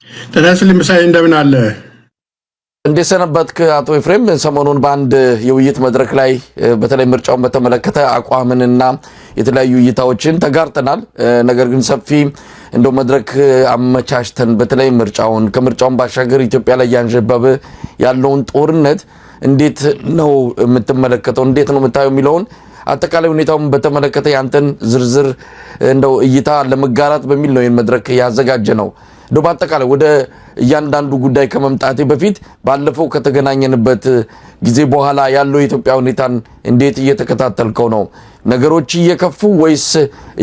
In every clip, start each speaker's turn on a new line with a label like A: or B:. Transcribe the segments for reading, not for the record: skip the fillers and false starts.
A: ተናስልኝ መሳይ እንደምን አለ?
B: እንዴት ሰነበትክ አቶ ኤፍሬም? ሰሞኑን በአንድ የውይይት መድረክ ላይ በተለይ ምርጫውን በተመለከተ አቋምንና የተለያዩ እይታዎችን ተጋርተናል። ነገር ግን ሰፊ እንደው መድረክ አመቻችተን በተለይ ምርጫውን ከምርጫውን ባሻገር ኢትዮጵያ ላይ ያንዣበበ ያለውን ጦርነት እንዴት ነው የምትመለከተው? እንዴት ነው የምታየው የሚለውን አጠቃላይ ሁኔታውን በተመለከተ ያንተን ዝርዝር እንደው እይታ ለመጋራት በሚል ነው ይሄን መድረክ ያዘጋጀ ነው። እንደው በአጠቃላይ ወደ እያንዳንዱ ጉዳይ ከመምጣቴ በፊት ባለፈው ከተገናኘንበት ጊዜ በኋላ ያለው የኢትዮጵያ ሁኔታን እንዴት እየተከታተልከው ነው? ነገሮች እየከፉ ወይስ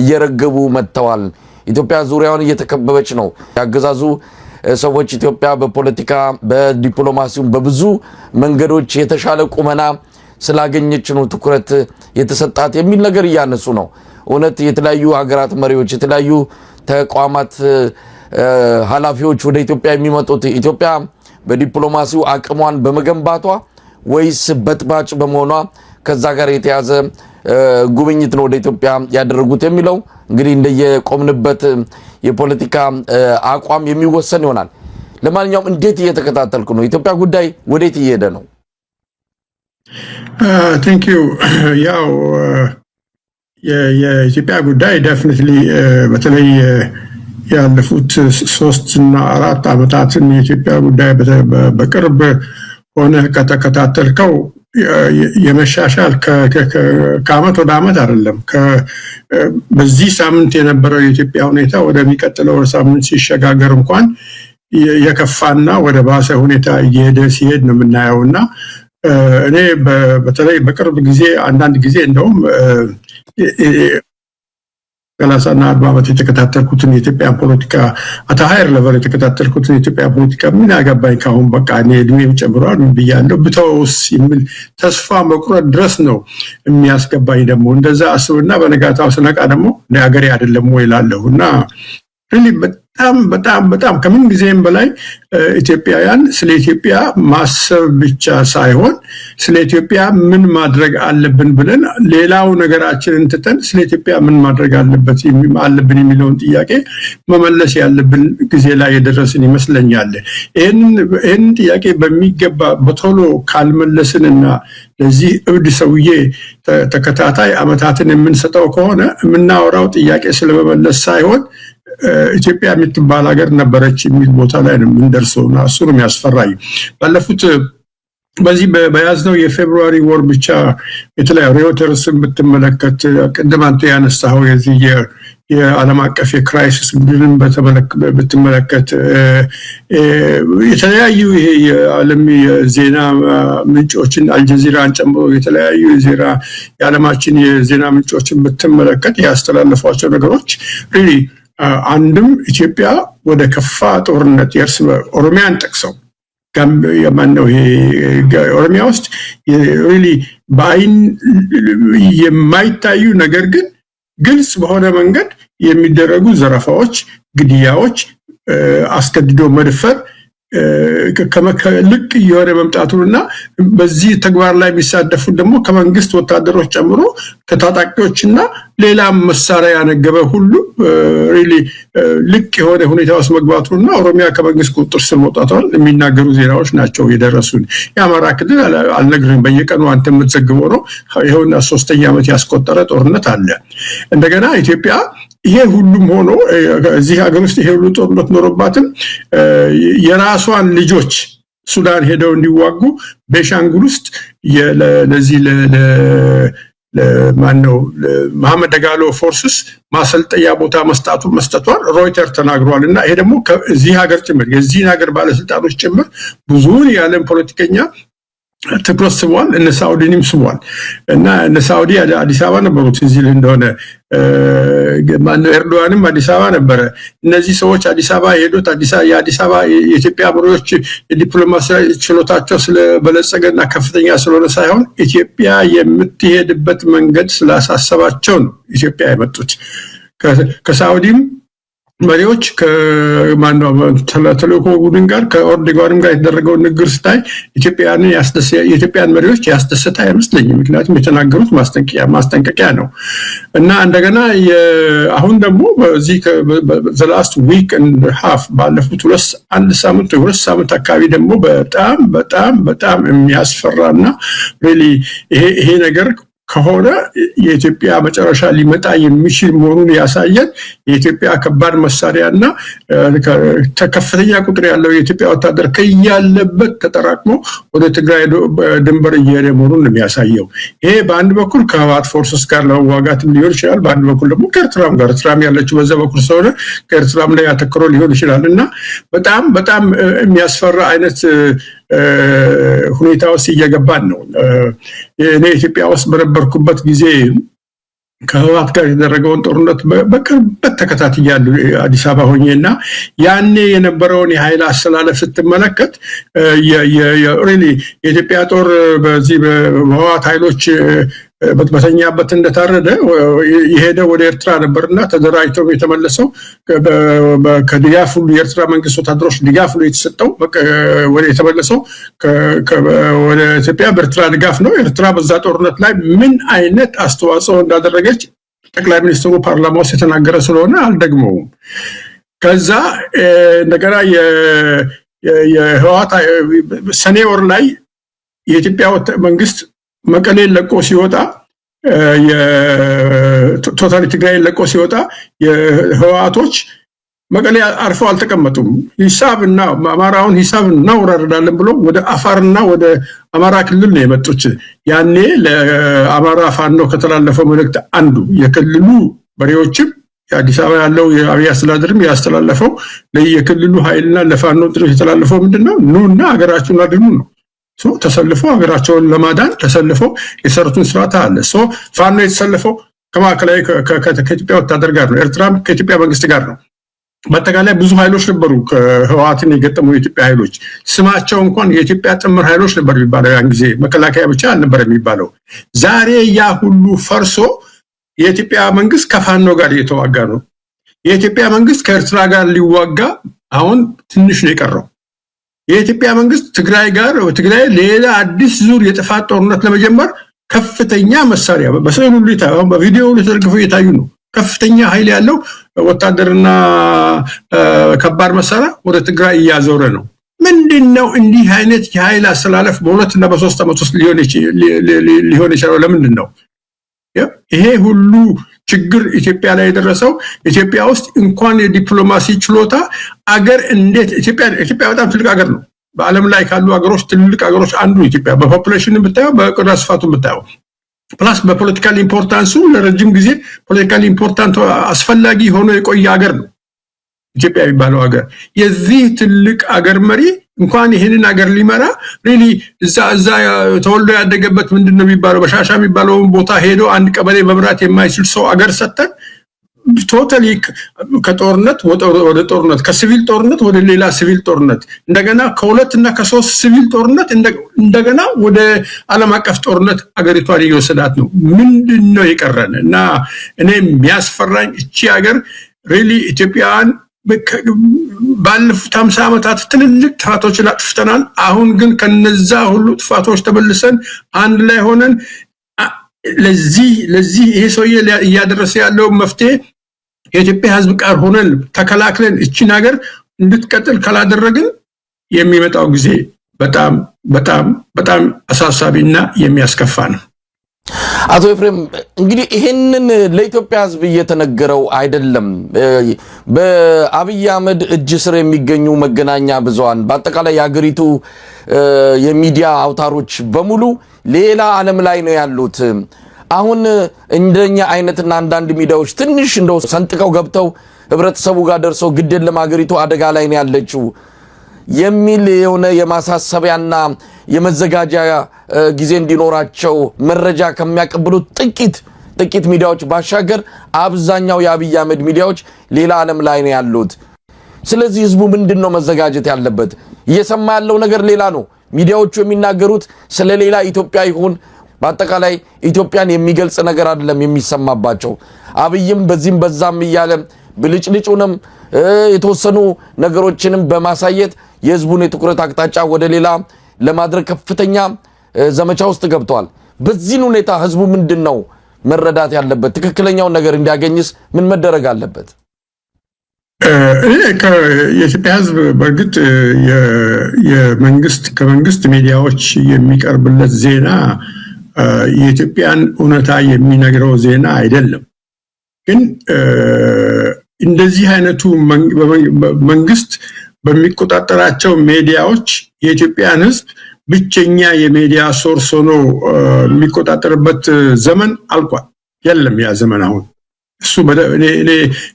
B: እየረገቡ መጥተዋል? ኢትዮጵያ ዙሪያውን እየተከበበች ነው። ያገዛዙ ሰዎች ኢትዮጵያ በፖለቲካ በዲፕሎማሲው በብዙ መንገዶች የተሻለ ቁመና ስላገኘች ነው ትኩረት የተሰጣት የሚል ነገር እያነሱ ነው። እውነት የተለያዩ ሀገራት መሪዎች የተለያዩ ተቋማት ኃላፊዎች ወደ ኢትዮጵያ የሚመጡት ኢትዮጵያ በዲፕሎማሲው አቅሟን በመገንባቷ ወይስ በጥባጭ በመሆኗ ከዛ ጋር የተያዘ ጉብኝት ነው ወደ ኢትዮጵያ ያደረጉት የሚለው እንግዲህ እንደየቆምንበት የፖለቲካ አቋም የሚወሰን ይሆናል። ለማንኛውም እንዴት እየተከታተልኩ ነው? ኢትዮጵያ ጉዳይ ወዴት እየሄደ ነው?
A: ቴንክ ዩ። ያው የኢትዮጵያ ጉዳይ ዴፊኒትሊ በተለይ ያለፉት 3 እና 4 ዓመታትን የኢትዮጵያ ጉዳይ በቅርብ ሆነ ከተከታተልከው የመሻሻል ከአመት ወደ አመት አይደለም። በዚህ ሳምንት የነበረው የኢትዮጵያ ሁኔታ ወደሚቀጥለው ሳምንት ሲሸጋገር እንኳን የከፋና ወደ ባሰ ሁኔታ እየሄደ ሲሄድ ነው የምናየውና እኔ በተለይ በቅርብ ጊዜ አንዳንድ ጊዜ እንደውም 30 እና 40 ዓመት የተከታተልኩትን የኢትዮጵያ ፖለቲካ አታሃይር ለቨር የተከታተልኩትን የኢትዮጵያ ፖለቲካ ምን ያገባኝ ካሁን በቃ እኔ እድሜም ጨምሯል ምን ብያለሁ ብተውስ የሚል ተስፋ መቁረጥ ድረስ ነው የሚያስገባኝ። ደግሞ እንደዛ አስብና በነጋታው ስነቃ ደግሞ ለሀገሬ አይደለም ወይ እላለሁና really በጣም ከምን ጊዜም በላይ ኢትዮጵያውያን ስለ ኢትዮጵያ ማሰብ ብቻ ሳይሆን ስለ ኢትዮጵያ ምን ማድረግ አለብን ብለን ሌላው ነገራችንን ትተን ስለ ኢትዮጵያ ምን ማድረግ አለብን የሚለውን ጥያቄ መመለስ ያለብን ጊዜ ላይ የደረስን ይመስለኛል። ይሄን ጥያቄ በሚገባ በቶሎ ካልመለስንና ለዚህ እብድ ሰውዬ ተከታታይ አመታትን የምንሰጠው ከሆነ የምናወራው ጥያቄ ስለመመለስ ሳይሆን ኢትዮጵያ የምትባል ሀገር ነበረች የሚል ቦታ ላይ ነው የምንደርሰውና እሱ ነው የሚያስፈራኝ። ባለፉት በዚህ በያዝነው የፌብሩዋሪ ወር ብቻ የተለያዩ ሪፖርተርስን ብትመለከት ቅድም አንተ ያነሳኸው የዚህ የዓለም አቀፍ የክራይሲስ ቡድንን ብትመለከት የተለያዩ ይሄ የዓለም የዜና ምንጮችን አልጀዚራን ጨምሮ የተለያዩ የዓለማችን የዜና ምንጮችን ብትመለከት ያስተላለፏቸው ነገሮች ሪሊ አንድም ኢትዮጵያ ወደ ከፋ ጦርነት ኦሮሚያን ጠቅሰው የማነው ይሄ ኦሮሚያ ውስጥ ሪሊ በአይን የማይታዩ ነገር ግን ግልጽ በሆነ መንገድ የሚደረጉ ዘረፋዎች፣ ግድያዎች፣ አስገድዶ መድፈር ልክ የሆነ መምጣቱና በዚህ ተግባር ላይ የሚሳተፉ ደግሞ ከመንግስት ወታደሮች ጨምሮ ከታጣቂዎችና ሌላም መሳሪያ ያነገበ ሁሉ ሪሊ ልክ የሆነ ሁኔታ ውስጥ መግባቱና ኦሮሚያ ከመንግስት ቁጥጥር ስር መውጣቷን የሚናገሩ ዜናዎች ናቸው የደረሱን። የአማራ ክልል አልነግርህም፣ በየቀኑ አንተ የምትዘግበው ነው። ይኸውና 3ኛ ዓመት ያስቆጠረ ጦርነት አለ። እንደገና ኢትዮጵያ ይሄ ሁሉም ሆኖ እዚህ ሀገር ውስጥ ይሄ ሁሉ ጦርነት ኖሮባትም የራሷን ልጆች ሱዳን ሄደው እንዲዋጉ ቤሻንጉል ውስጥ ለዚህ ለማነው መሐመድ ደጋሎ ፎርስስ ማሰልጠያ ቦታ መስጠቷን ሮይተር ተናግሯልና ይሄ ደግሞ ከዚህ ሀገር ጭምር የዚህን ሀገር ባለስልጣኖች ጭምር ብዙውን የዓለም ፖለቲከኛ ትኩረት ስቧል። እነ ሳውዲንም ስቧል እና እነ ሳውዲ አዲስ አበባ ነበሩት እዚህ እንደሆነ ማነው ኤርዶዋንም አዲስ አበባ ነበረ። እነዚህ ሰዎች አዲስ አበባ የሄዱት የአዲስ አበባ የኢትዮጵያ መሪዎች የዲፕሎማሲ ችሎታቸው ስለበለጸገና ከፍተኛ ስለሆነ ሳይሆን ኢትዮጵያ የምትሄድበት መንገድ ስላሳሰባቸው ነው ኢትዮጵያ የመጡት። ከሳውዲም መሪዎች ከማንነው ተልእኮ ቡድን ጋር ከኦርዲጓንም ጋር የተደረገው ንግግር ስታይ የኢትዮጵያን መሪዎች ያስደሰተ አይመስለኝም። ምክንያቱም የተናገሩት ማስጠንቀቂያ ነው እና እንደገና አሁን ደግሞ በዚህ the last week and half ባለፉት ሁለት ሳምንት አካባቢ ደግሞ በጣም የሚያስፈራና really ይሄ ነገር ከሆነ የኢትዮጵያ መጨረሻ ሊመጣ የሚችል መሆኑን ያሳያል። የኢትዮጵያ ከባድ መሳሪያና ከፍተኛ ቁጥር ያለው የኢትዮጵያ ወታደር ከያለበት ተጠራቅሞ ወደ ትግራይ ድንበር እየሄደ መሆኑን የሚያሳየው ይሄ በአንድ በኩል ከህወሓት ፎርስስ ጋር ለመዋጋትም ሊሆን ይችላል፣ በአንድ በኩል ደግሞ ከኤርትራም ጋር ኤርትራም ያለችው በዛ በኩል ስለሆነ ከኤርትራም ላይ ያተክሮ ሊሆን ይችላል እና በጣም የሚያስፈራ አይነት ሁኔታ ውስጥ እየገባን ነው። እኔ ኢትዮጵያ ውስጥ በነበርኩበት ጊዜ ከህወሓት ጋር የተደረገውን ጦርነት በቅርበት ተከታትያለሁ አዲስ አበባ ሆኜና ያኔ የነበረውን የኃይል አሰላለፍ ስትመለከት የኢትዮጵያ ጦር በዚህ በህወሓት ኃይሎች በተኛበት እንደታረደ የሄደ ወደ ኤርትራ ነበርና ተደራጅተው የተመለሰው ከድጋፍ ሁሉ የኤርትራ መንግስት ወታደሮች ድጋፍ ሁሉ የተሰጠው ወደ የተመለሰው ወደ ኢትዮጵያ በኤርትራ ድጋፍ ነው። ኤርትራ በዛ ጦርነት ላይ ምን አይነት አስተዋጽኦ እንዳደረገች ጠቅላይ ሚኒስትሩ ፓርላማ ውስጥ የተናገረ ስለሆነ አልደግመውም። ከዛ እንደገና የህወሓት ሰኔ ወር ላይ የኢትዮጵያ መንግስት መቀሌን ለቆ ሲወጣ የቶታሊ ትግራይን ለቆ ሲወጣ የህወሓቶች መቀሌ አርፈው አልተቀመጡም። ሂሳብና አማራውን ሂሳብ እናወራርዳለን ብሎ ወደ አፋርና ወደ አማራ ክልል ነው የመጡት። ያኔ ለአማራ ፋኖ ከተላለፈው መልእክት አንዱ የክልሉ መሪዎችም የአዲስ አበባ ያለው የአብይ አስተዳደርም ያስተላለፈው ለየክልሉ ኃይልና ለፋኖ ጥሪ የተላለፈው ምንድነው? ኑና ሀገራችሁን አድኑ ነው። ተሰልፈው ሀገራቸውን ለማዳን ተሰልፈው የሰሩትን ስርዓት አለ። ፋኖ የተሰለፈው ከማዕከላዊ ከኢትዮጵያ ወታደር ጋር ነው። ኤርትራም ከኢትዮጵያ መንግስት ጋር ነው። በአጠቃላይ ብዙ ኃይሎች ነበሩ ከህወሓትን የገጠሙ የኢትዮጵያ ኃይሎች። ስማቸው እንኳን የኢትዮጵያ ጥምር ኃይሎች ነበር የሚባለው። ያን ጊዜ መከላከያ ብቻ አልነበር የሚባለው። ዛሬ ያ ሁሉ ፈርሶ የኢትዮጵያ መንግስት ከፋኖ ጋር እየተዋጋ ነው። የኢትዮጵያ መንግስት ከኤርትራ ጋር ሊዋጋ አሁን ትንሽ ነው የቀረው። የኢትዮጵያ መንግስት ትግራይ ሌላ አዲስ ዙር የጥፋት ጦርነት ለመጀመር ከፍተኛ መሳሪያ በሰው ሁሉ ይታያል፣ በቪዲዮ ሁሉ ተደግፈው እየታዩ ነው። ከፍተኛ ኃይል ያለው ወታደርና ከባድ መሳሪያ ወደ ትግራይ እያዞረ ነው። ምንድነው እንዲህ አይነት የኃይል አሰላለፍ በ2 እና በ3 ዓመት ውስጥ ሊሆን ይችላል? ለምንድን ነው ይሄ ሁሉ ችግር ኢትዮጵያ ላይ የደረሰው? ኢትዮጵያ ውስጥ እንኳን የዲፕሎማሲ ችሎታ አገር እንዴት ኢትዮጵያ በጣም ትልቅ አገር ነው። በዓለም ላይ ካሉ አገሮች ትልቅ አገሮች አንዱ ኢትዮጵያ፣ በፖፑሌሽን ብታየው፣ በቆዳ ስፋቱ ብታየው፣ ፕላስ በፖለቲካል ኢምፖርታንሱ ለረጅም ጊዜ ፖለቲካል ኢምፖርታንት አስፈላጊ ሆኖ የቆየ አገር ነው ኢትዮጵያ የሚባለው አገር። የዚህ ትልቅ አገር መሪ እንኳን ይሄንን አገር ሊመራ ሪሊ እዛ ተወልዶ ያደገበት ምንድነው የሚባለው በሻሻ የሚባለው ቦታ ሄዶ አንድ ቀበሌ መምራት የማይችል ሰው አገር ሰጠን። ቶታሊ ከጦርነት ወደ ጦርነት፣ ከሲቪል ጦርነት ወደ ሌላ ሲቪል ጦርነት፣ እንደገና ከ2 እና ከ3 ሲቪል ጦርነት እንደገና ወደ ዓለም አቀፍ ጦርነት አገሪቷን እየወሰዳት ነው። ምንድነው የቀረን? እና እኔ የሚያስፈራኝ እቺ ሀገር ሪሊ ኢትዮጵያን ባለፉት 50 ዓመታት ትልልቅ ጥፋቶችን አጥፍተናል። አሁን ግን ከነዛ ሁሉ ጥፋቶች ተመልሰን አንድ ላይ ሆነን ለዚህ ይሄ ሰውዬ እያደረሰ ያለው መፍትሄ የኢትዮጵያ ሕዝብ ጋር ሆነን ተከላክለን እቺን ሀገር እንድትቀጥል ካላደረግን የሚመጣው ጊዜ በጣም አሳሳቢና የሚያስከፋ ነው።
B: አቶ ኤፍሬም እንግዲህ ይሄንን ለኢትዮጵያ ሕዝብ እየተነገረው አይደለም። በአብይ አህመድ እጅ ስር የሚገኙ መገናኛ ብዙሃን በአጠቃላይ የሀገሪቱ የሚዲያ አውታሮች በሙሉ ሌላ ዓለም ላይ ነው ያሉት። አሁን እንደኛ አይነትና አንዳንድ ሚዲያዎች ትንሽ እንደው ሰንጥቀው ገብተው ህብረተሰቡ ጋር ደርሰው ግድየለም ሀገሪቱ አደጋ ላይ ነው ያለችው የሚል የሆነ የማሳሰቢያና የመዘጋጃ ጊዜ እንዲኖራቸው መረጃ ከሚያቀብሉት ጥቂት ሚዲያዎች ባሻገር አብዛኛው የአብይ አህመድ ሚዲያዎች ሌላ ዓለም ላይ ነው ያሉት። ስለዚህ ህዝቡ ምንድነው መዘጋጀት ያለበት? እየሰማ ያለው ነገር ሌላ ነው። ሚዲያዎቹ የሚናገሩት ስለ ሌላ ኢትዮጵያ ይሁን በአጠቃላይ ኢትዮጵያን የሚገልጽ ነገር አይደለም የሚሰማባቸው። አብይም በዚህም በዛም እያለ ብልጭልጩንም የተወሰኑ ነገሮችንም በማሳየት የህዝቡን የትኩረት አቅጣጫ ወደ ሌላ ለማድረግ ከፍተኛ ዘመቻ ውስጥ ገብቷል። በዚህ ሁኔታ ህዝቡ ምንድነው መረዳት ያለበት? ትክክለኛው ነገር እንዲያገኝስ ምን መደረግ አለበት?
A: የኢትዮጵያ ህዝብ በእርግጥ ከመንግስት ሚዲያዎች የሚቀርብለት ዜና የኢትዮጵያን እውነታ የሚነግረው ዜና አይደለም። ግን እንደዚህ አይነቱ መንግስት በሚቆጣጠራቸው ሚዲያዎች የኢትዮጵያን ህዝብ ብቸኛ የሚዲያ ሶርስ ሆኖ የሚቆጣጠርበት ዘመን አልቋል። የለም ያ ዘመን አሁን። እሱ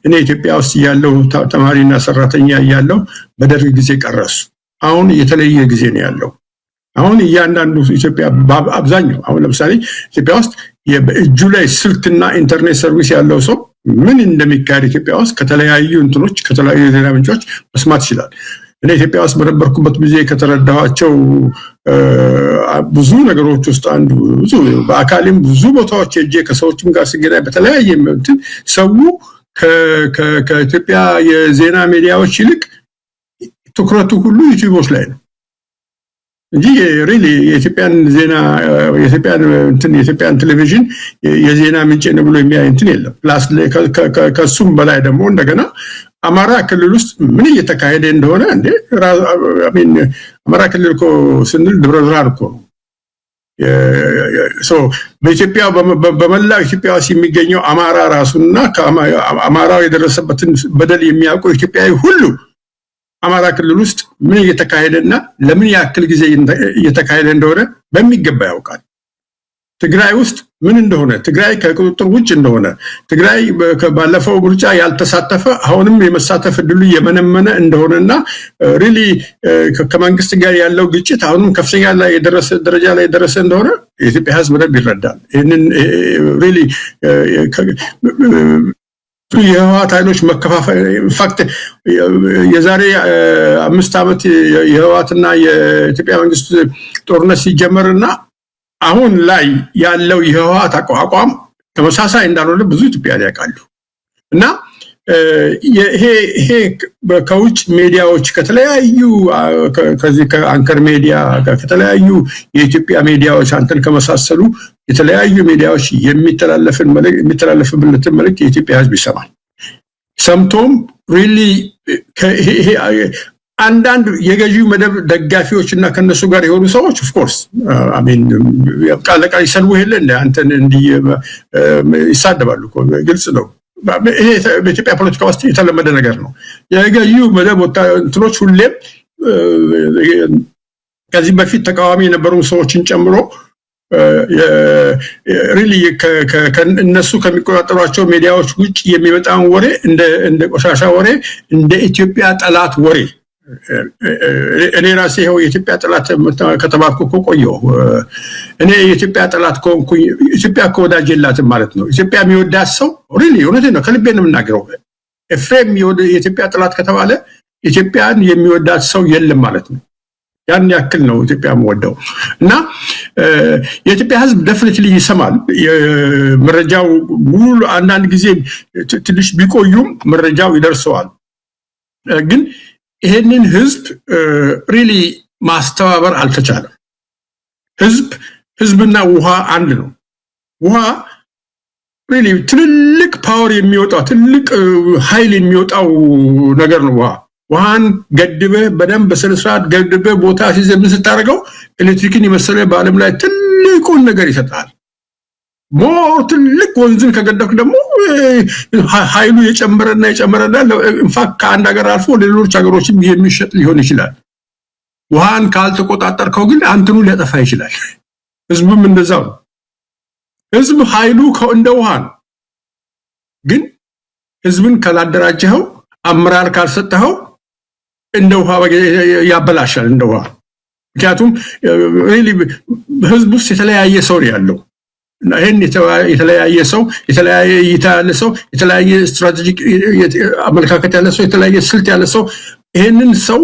A: እኔ ኢትዮጵያ ውስጥ ያለው ተማሪና ሰራተኛ ያለው በደርግ ጊዜ ቀረሱ። አሁን የተለየ ጊዜ ነው ያለው። አሁን እያንዳንዱ ኢትዮጵያ አብዛኛው አሁን ለምሳሌ ኢትዮጵያ ውስጥ በእጁ ላይ ስልክና ኢንተርኔት ሰርቪስ ያለው ሰው ምን እንደሚካሄድ ኢትዮጵያ ውስጥ ከተለያዩ እንትኖች ከተለያዩ ዜና ምንጮች መስማት ይችላል። እኔ ኢትዮጵያ ውስጥ በነበርኩበት ጊዜ ከተረዳኋቸው ብዙ ነገሮች ውስጥ አንዱ በአካልም ብዙ ቦታዎች ሄጄ ከሰዎችም ጋር ስገናኝ በተለያየ እንትን ሰው ከኢትዮጵያ የዜና ሚዲያዎች ይልቅ ትኩረቱ ሁሉ ዩቲዩቦች ላይ ነው እንጂ ሪሊ የኢትዮጵያን ዜና የኢትዮጵያን ቴሌቪዥን የዜና ምንጭ ነው ብሎ የሚያይ እንትን የለም። ፕላስ ከሱም በላይ ደግሞ እንደገና አማራ ክልል ውስጥ ምን እየተካሄደ እንደሆነ አማራ ክልል እኮ ስንል ደብረ ብርሃን እኮ ነው። በኢትዮጵያ በመላው ኢትዮጵያ ውስጥ የሚገኘው አማራ ራሱና አማራው የደረሰበትን በደል የሚያውቁ ኢትዮጵያዊ ሁሉ አማራ ክልል ውስጥ ምን እየተካሄደና ለምን ያክል ጊዜ እየተካሄደ እንደሆነ በሚገባ ያውቃል። ትግራይ ውስጥ ምን እንደሆነ ትግራይ ከቁጥጥር ውጭ እንደሆነ ትግራይ ባለፈው ምርጫ ያልተሳተፈ አሁንም የመሳተፍ እድሉ የመነመነ እንደሆነና ሪሊ ከመንግስት ጋር ያለው ግጭት አሁንም ከፍተኛ ላይ ደረጃ ላይ ደረሰ እንደሆነ የኢትዮጵያ ህዝብ በደንብ ይረዳል። ይሄንን ሪሊ የህወሓት ኃይሎች መከፋፈል ኢንፋክት የዛሬ 5 ዓመት የህወሓትና የኢትዮጵያ መንግስት ጦርነት ሲጀመርና አሁን ላይ ያለው የህወሓት አቋም ተመሳሳይ እንዳልሆነ ብዙ ኢትዮጵያውያን ያውቃሉ። እና ይሄ ከውጭ ሚዲያዎች ከተለያዩ ከዚህ ከአንከር ሚዲያ ከተለያዩ የኢትዮጵያ ሚዲያዎች አንተን ከመሳሰሉ የተለያዩ ሚዲያዎች የሚተላለፍበትን መልእክት የኢትዮጵያ ህዝብ ይሰማል። ሰምቶም ሪሊ አንዳንድ የገዢው መደብ ደጋፊዎችና ከነሱ ጋር የሆኑ ሰዎች ኦፍ ኮርስ ቃለቃ ይሰልቡ ይሄለ እንደ አንተን እንዲህ ይሳደባሉ እኮ ግልጽ ነው። ይሄ በኢትዮጵያ ፖለቲካ ውስጥ የተለመደ ነገር ነው። የገዢው መደብ እንትኖች ሁሌም ከዚህ በፊት ተቃዋሚ የነበሩ ሰዎችን ጨምሮ ሪሊ እነሱ ከሚቆጣጠሯቸው ሚዲያዎች ውጭ የሚመጣውን ወሬ እንደ ቆሻሻ ወሬ እንደ ኢትዮጵያ ጠላት ወሬ እኔ ራሴ ይሄው የኢትዮጵያ ጠላት ከተባልኩ እኮ ቆየሁ። እኔ የኢትዮጵያ ጠላት ኮንኩኝ። ኢትዮጵያ እኮ ወዳጅ የላትም ማለት ነው። ኢትዮጵያ የሚወዳት ሰው ሪሊ እውነቴን ነው ከልቤ ነው የምናገረው። ኤፍሬም የኢትዮጵያ ጠላት ከተባለ ኢትዮጵያን የሚወዳት ሰው የለም ማለት ነው። ያን ያክል ነው ኢትዮጵያ የምወደው እና የኢትዮጵያ ህዝብ ዴፊኒትሊ ይሰማል። መረጃው ሙሉ አንዳንድ ጊዜ ትንሽ ቢቆዩም መረጃው ይደርሰዋል። ግን ይሄንን ህዝብ ሪሊ ማስተባበር አልተቻለም። ህዝብና ውሃ አንድ ነው። ውሃ ሪሊ ትልቅ ፓወር የሚወጣው ትልቅ ኃይል የሚወጣው ነገር ነው። ውሃን ገድበህ በደንብ በስርዓት ገድበህ ቦታ ሲዘም ስታደርገው ኤሌክትሪክን የመሰለ በዓለም ላይ ትልቁን ነገር ይሰጣል። ትልቅ ወንዝን ከገደብክ ደግሞ ኃይሉ የጨመረና ኢንፋክት ከአንድ ሀገር አልፎ ሌሎች ሀገሮችም የሚሸጥ ሊሆን ይችላል። ውሃን ካልተቆጣጠርከው ግን አንተኑ ሊያጠፋ ይችላል። ህዝብም እንደዛው ነው። ህዝብ ኃይሉ እንደ ውሃ ነው። ግን ህዝብን ካላደራጀኸው አመራር ካልሰጠኸው እንደ ውሃ ያበላሻል። እንደ ውሃ ምክንያቱም ሪሊ ህዝብ ውስጥ የተለያየ ሰው ያለው እና ይሄን የተለያየ ሰው የተለያየ እይታ ያለ ሰው የተለያየ ስትራቴጂክ አመለካከት ያለ ሰው የተለያየ ስልት ያለ ሰው ይሄንን ሰው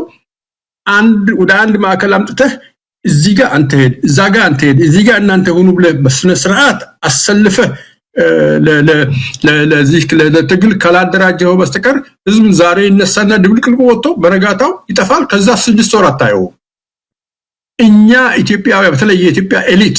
A: ወደ አንድ ማዕከል አምጥተህ እዚህ ጋር አንተ ሄድ እዛ ጋር አንተ ሄድ እዚህ ጋር እናንተ ሆኑ ብለህ በስነ ስርዓት አሰልፈህ ለዚህ ለትግል ካላደራጀው በስተቀር ህዝብ ዛሬ ይነሳና ድብልቅልቁ ወጥቶ በረጋታው ይጠፋል። ከዛ 6 ወር አታየው። እኛ ኢትዮጵያውያን በተለይ የኢትዮጵያ ኤሊት